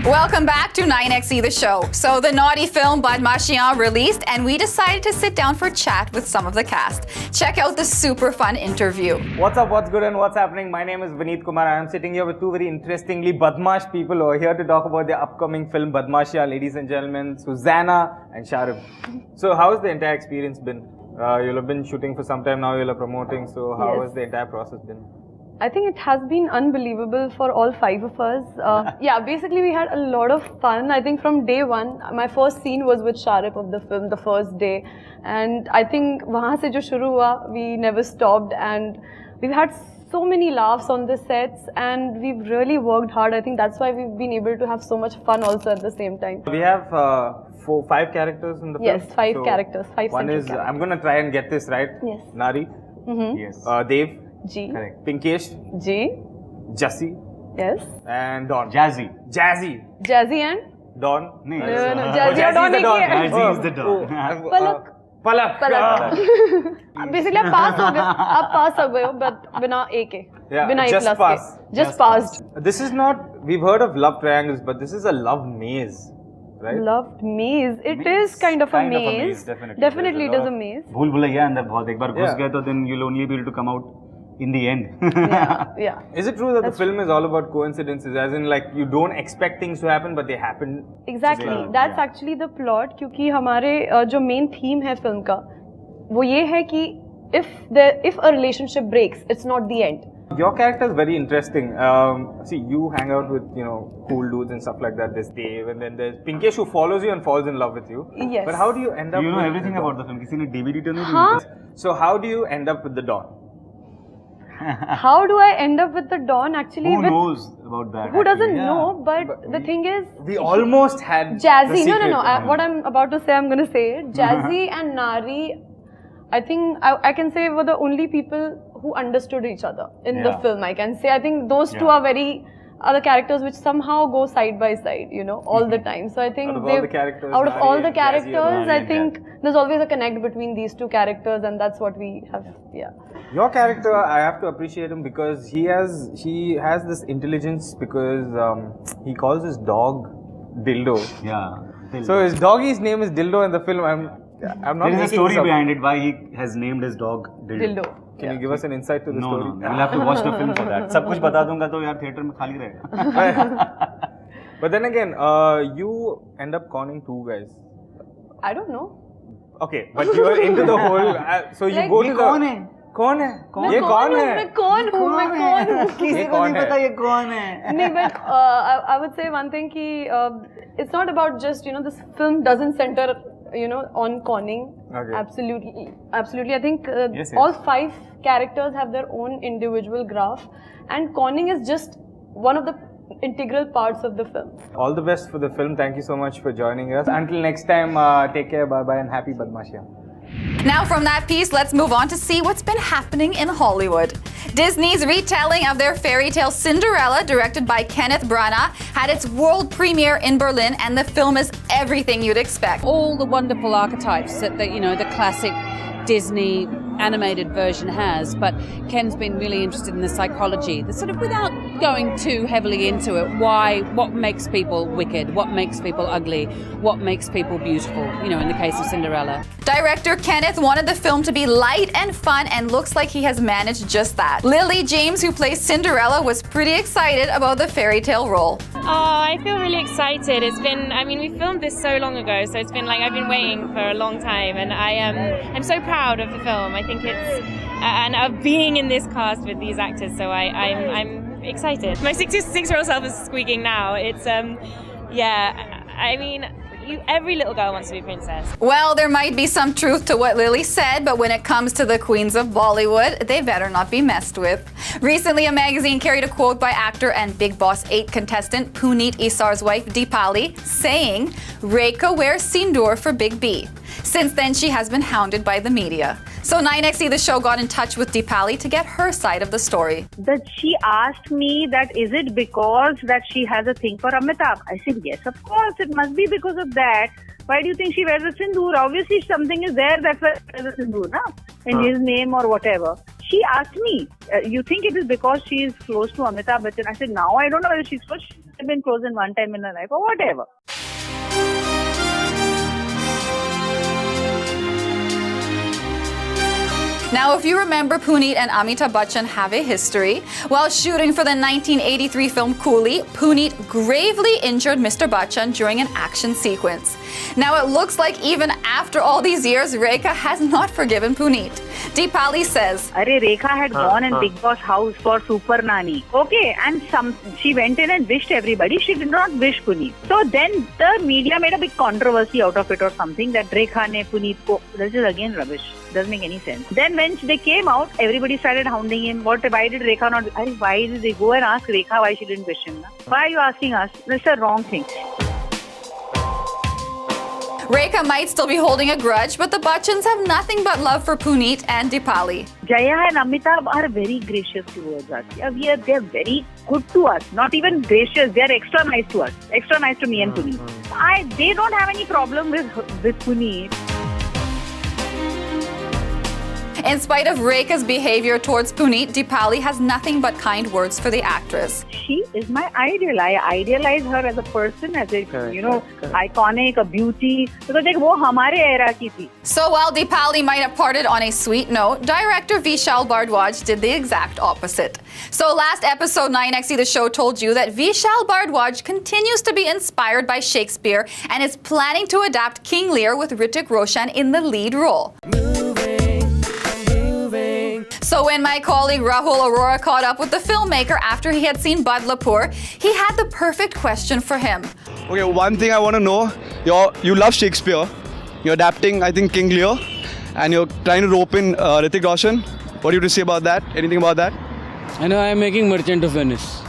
Welcome back to 9XE The Show. So the naughty film Badmashiyan released and we decided to sit down for chat with some of the cast. Check out the super fun interview. What's up, what's good and what's happening? My name is Vineet Kumar. I am sitting here with two very interestingly Badmash people who are here to talk about their upcoming film Badmashiyan, ladies and gentlemen, Susanna and Sharif. So how has the entire experience been? You'll have been shooting for some time now, you'll have promoting, so how has the entire process been? I think it has been unbelievable for all five of us. Yeah, basically we had a lot of fun. I think from day one, my first scene was with Sharif of the film, the first day. And I think wahan se jo shuru hua, we never stopped. And we've had so many laughs on the sets and we've really worked hard. I think that's why we've been able to have so much fun also at the same time. We have five characters in the film. Yes, five characters, five one is, characters. I'm going to try and get this right. Yes. Nari. Yes. Dev. G. Correct. Pinkesh. G. Jassi. Yes. And Don. Jazzy. Jazzy and? Don. No, Jazzy or Don is the Don. Jazzy is the Don. Palak. Palak. Basically, आप pass हो गए हो, but बिना A के, Yeah, बिना A just plus pass. के, just passed. This is not, we've heard of love triangles, but this is a love maze, right? Loved maze. It is kind of a maze. Definitely it is a maze. भूल भुलैया अंदर बहुत एक बार घुस गए तो then you'll only be able to come out in the end. Yeah. Is it true that the film is all about coincidences, as in like you don't expect things to happen but they happen? Exactly. That's actually the plot. क्योंकि हमारे जो main theme है film का, वो ये है कि if a relationship breaks, it's not the end. Your character is very interesting. See, you hang out with, cool dudes and stuff like that. There's Dave, and then there's Pinkesh who follows you and falls in love with you. Yes. But how do you end up? You know with everything the about the film. किसी ने DVD तो नहीं दी? So how do you end up with the Don? How do I end up with the Don? Actually, Who knows about that? Who doesn't know? But the thing is, we almost had Jazzy. No. What I'm about to say, I'm going to say it. Jazzy and Nari, I think I can say were the only people who understood each other in the film. I can say. I think those two are the characters which somehow go side by side, all the time. So I think out of all the characters, I think there's always a connect between these two characters, and that's what we have. Yeah. Your character, I have to appreciate him because he has this intelligence because he calls his dog Dildo. Yeah. Dildo. So his doggy's name is Dildo in the film. I'm not. There is a story behind it why he has named his dog Dildo. Can you give us an insight to the story? No. You'll have to watch the film for that. सब कुछ बता दूंगा तो यार theater में खाली रहेगा. But then again, you end up conning two guys. I don't know. Okay, but you are into the whole. So you go to the. कौन है? कौन है? ये कौन है? मैं कौन हूँ? किसी को नहीं पता ये कौन है? नहीं, but I would say one thing कि it's not about just this film doesn't center on conning. Okay. Absolutely. I think all five characters have their own individual graph, and conning is just one of the integral parts of the film. All the best for the film. Thank you so much for joining us. Until next time, take care, bye-bye, and happy Badmashiyan. Now from that piece, let's move on to see what's been happening in Hollywood. Disney's retelling of their fairy tale Cinderella, directed by Kenneth Branagh, had its world premiere in Berlin, and the film is everything you'd expect. All the wonderful archetypes that the classic Disney animated version has, but Ken's been really interested in the psychology, the sort of, without going too heavily into it, what makes people wicked, what makes people ugly, what makes people beautiful, in the case of Cinderella. Director Kenneth wanted the film to be light and fun, and looks like he has managed just that. Lily James, who plays Cinderella, was pretty excited about the fairy tale role. Oh, I feel really excited. We filmed this so long ago, so it's been like I've been waiting for a long time, and I'm so proud of the film. I think it's and of being in this cast with these actors, so I'm excited. My 6-year-old self is squeaking now. It's every little girl wants to be a princess. Well, there might be some truth to what Lily said, but when it comes to the queens of Bollywood, they better not be messed with. Recently, a magazine carried a quote by actor and Big Boss 8 contestant Puneet Isar's wife Deepali saying, "Rekha wears sindoor for Big B." Since then, she has been hounded by the media. So 9XE The Show got in touch with Deepali to get her side of the story. That she asked me that is it because that she has a thing for Amitabh? I said yes, of course, it must be because of that. Why do you think she wears a sindoor? Obviously something is there, that's why she wears a sindoor, na? In his name or whatever. she asked me, you think it is because she is close to Amitabh Bachchan? I said, now I don't know whether she's close. She might have been close in one time in her life or whatever. Now, if you remember, Puneet and Amitabh Bachchan have a history. While shooting for the 1983 film Coolie, Puneet gravely injured Mr. Bachchan during an action sequence. Now, it looks like even after all these years, Rekha has not forgiven Puneet. Deepali says, Arey, Rekha had gone in Big Boss house for Super Nani. Okay, and she went in and wished everybody. She did not wish Puneet. So then the media made a big controversy out of it or something that Rekha ne Puneet ko. This is again rubbish. Doesn't make any sense. Then when they came out, everybody started hounding him. Why did Rekha not? Why did they go and ask Rekha why she didn't wish him? Na? Why are you asking us? That's a wrong thing. Rekha might still be holding a grudge, but the Bachchans have nothing but love for Puneet and Deepali. Jaya and Amitabh are very gracious towards us. Yeah, they're very good to us. Not even gracious, they're extra nice to us. Extra nice to me and Puneet. They don't have any problem with Puneet. In spite of Rekha's behavior towards Puneet, Deepali has nothing but kind words for the actress. She is my idol. I idealize her as a person, as a, iconic, a beauty. Because wo hamare era ki thi. So while Deepali might have parted on a sweet note, director Vishal Bhardwaj did the exact opposite. So last episode, 9XE The Show told you that Vishal Bhardwaj continues to be inspired by Shakespeare and is planning to adapt King Lear with Hrithik Roshan in the lead role. So when my colleague Rahul Arora caught up with the filmmaker after he had seen Badlapur, he had the perfect question for him. Okay, one thing I want to know, you love Shakespeare, you're adapting, I think, King Lear, and you're trying to rope in Hrithik Roshan. What do you have to say about that? Anything about that? I know I'm making Merchant of Venice.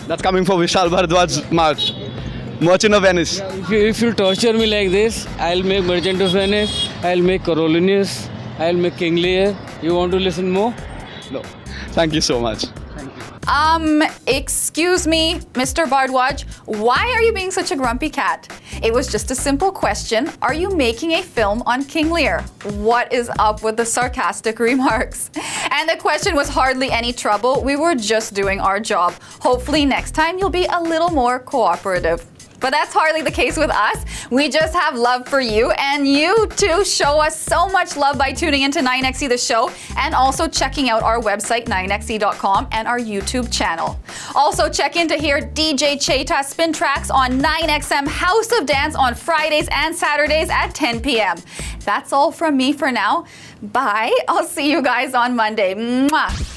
That's coming from Vishal Bhardwaj's mouth. Merchant of Venice. If you torture me like this, I'll make Merchant of Venice, I'll make Coriolanus, I'll make King Lear. You want to listen more? No. Thank you so much. Excuse me, Mr. Bhardwaj, why are you being such a grumpy cat? It was just a simple question. Are you making a film on King Lear? What is up with the sarcastic remarks? And the question was hardly any trouble. We were just doing our job. Hopefully next time you'll be a little more cooperative. But that's hardly the case with us. We just have love for you, and you too show us so much love by tuning into 9XE The Show and also checking out our website 9xe.com and our YouTube channel. Also check in to hear DJ Cheta spin tracks on 9XM House of Dance on Fridays and Saturdays at 10 p.m. That's all from me for now. Bye. I'll see you guys on Monday. Mwah.